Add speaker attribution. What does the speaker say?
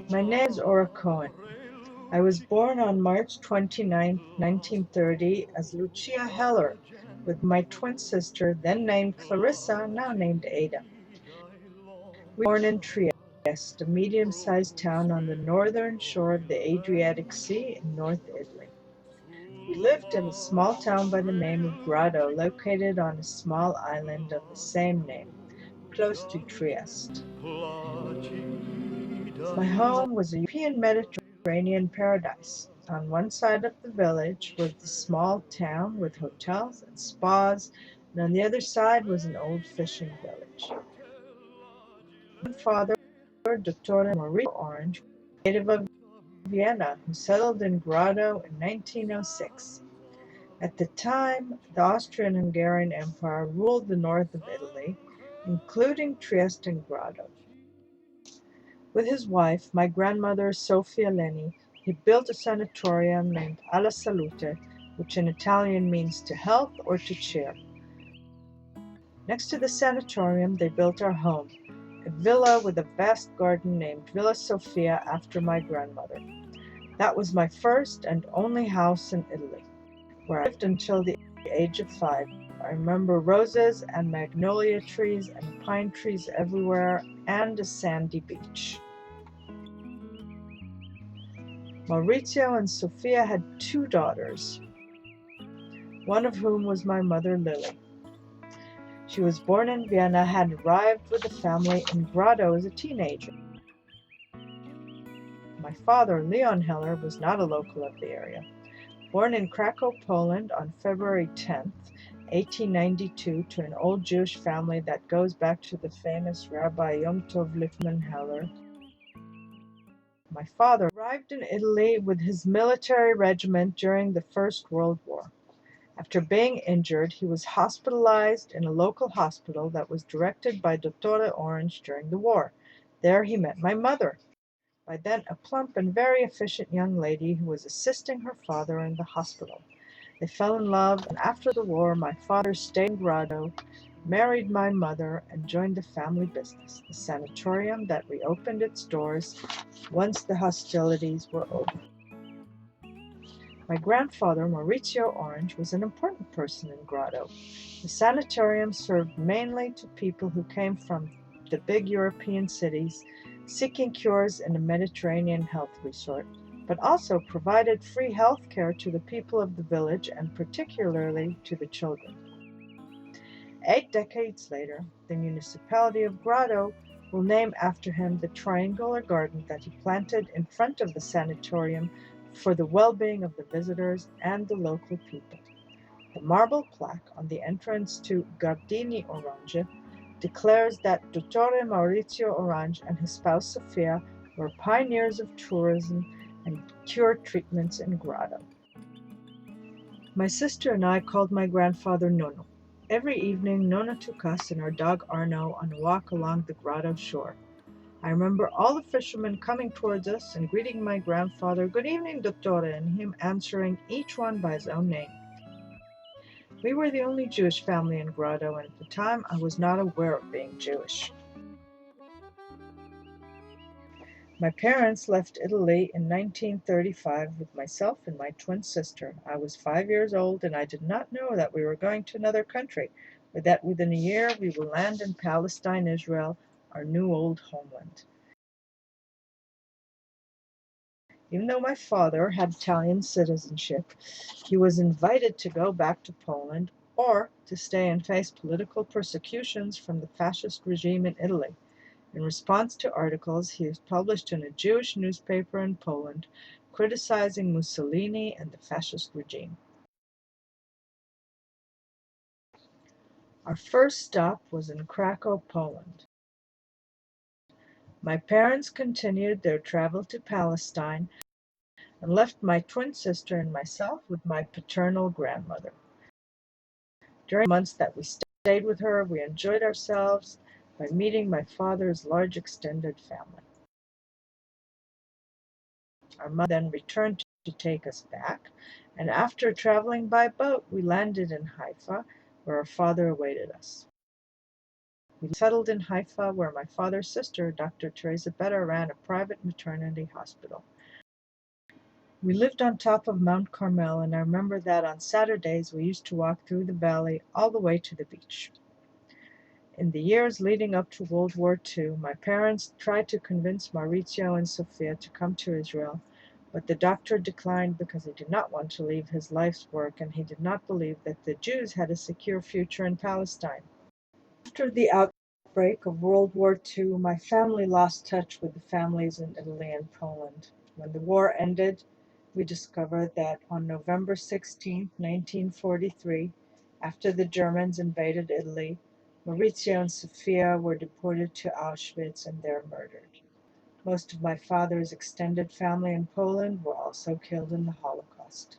Speaker 1: My name is Ora Cohen. I was born on March 29, 1930, as Lucia Heller, with my twin sister, then named Clarissa, now named Ada. We were born in Trieste, a medium-sized town on the northern shore of the Adriatic Sea in North Italy. We lived in a small town by the name of Grado, located on a small island of the same name, close to Trieste. My home was a European Mediterranean paradise. On one side of the village was the small town with hotels and spas, and on the other side was an old fishing village. My father, Dr. Maurice Orange, native of Vienna, who settled in Grado in 1906. At the time, the Austrian-Hungarian Empire ruled the north of Italy, including Trieste and Grado. With his wife, my grandmother Sofia Leni, he built a sanatorium named Alla Salute, which in Italian means to health or to cheer. Next to the sanatorium, they built our home, a villa with a vast garden named Villa Sofia after my grandmother. That was my first and only house in Italy, where I lived until the age of 5. I remember roses and magnolia trees and pine trees everywhere, and a sandy beach. Maurizio and Sofia had 2 daughters, one of whom was my mother Lily. She was born in Vienna, had arrived with the family in Grado as a teenager. My father, Leon Heller, was not a local of the area. Born in Krakow, Poland on February 10th, 1892, to an old Jewish family that goes back to the famous Rabbi Yom Tov Lifman Heller. My father arrived in Italy with his military regiment during the First World War. After being injured, he was hospitalized in a local hospital that was directed by Dr. Orange during the war. There he met my mother, by then a plump and very efficient young lady who was assisting her father in the hospital. They fell in love, and after the war, my father stayed in Grado, married my mother, and joined the family business, the sanatorium that reopened its doors once the hostilities were over. My grandfather, Maurizio Orange, was an important person in Grado. The sanatorium served mainly to people who came from the big European cities seeking cures in a Mediterranean health resort, but also provided free health care to the people of the village and particularly to the children. 8 decades later, the municipality of Grado will name after him the triangular garden that he planted in front of the sanatorium for the well-being of the visitors and the local people. The marble plaque on the entrance to Gardini Orange declares that Dottore Maurizio Orange and his spouse Sofia were pioneers of tourism and cure treatments in Grado. My sister and I called my grandfather Nono. Every evening, Nona took us and our dog Arno on a walk along the Grado shore. I remember all the fishermen coming towards us and greeting my grandfather, "Good evening, Dottore," and him answering each one by his own name. We were the only Jewish family in Grado, and at the time I was not aware of being Jewish. My parents left Italy in 1935 with myself and my twin sister. I was 5 years old, and I did not know that we were going to another country, or that within a year we would land in Palestine, Israel, our new old homeland. Even though my father had Italian citizenship, he was invited to go back to Poland or to stay and face political persecutions from the fascist regime in Italy. In response to articles he has published in a Jewish newspaper in Poland criticizing Mussolini and the fascist regime. Our first stop was in Krakow, Poland. My parents continued their travel to Palestine and left my twin sister and myself with my paternal grandmother. During the months that we stayed with her, we enjoyed ourselves by meeting my father's large extended family. Our mother then returned to take us back, and after traveling by boat, we landed in Haifa, where our father awaited us. We settled in Haifa, where my father's sister, Dr. Teresa Beder, ran a private maternity hospital. We lived on top of Mount Carmel, and I remember that on Saturdays we used to walk through the valley all the way to the beach. In the years leading up to World War II, my parents tried to convince Maurizio and Sofia to come to Israel, but the doctor declined because he did not want to leave his life's work, and he did not believe that the Jews had a secure future in Palestine. After the outbreak of World War II, my family lost touch with the families in Italy and Poland. When the war ended, we discovered that on November 16, 1943, after the Germans invaded Italy, Maurizio and Sofia were deported to Auschwitz and there murdered. Most of my father's extended family in Poland were also killed in the Holocaust.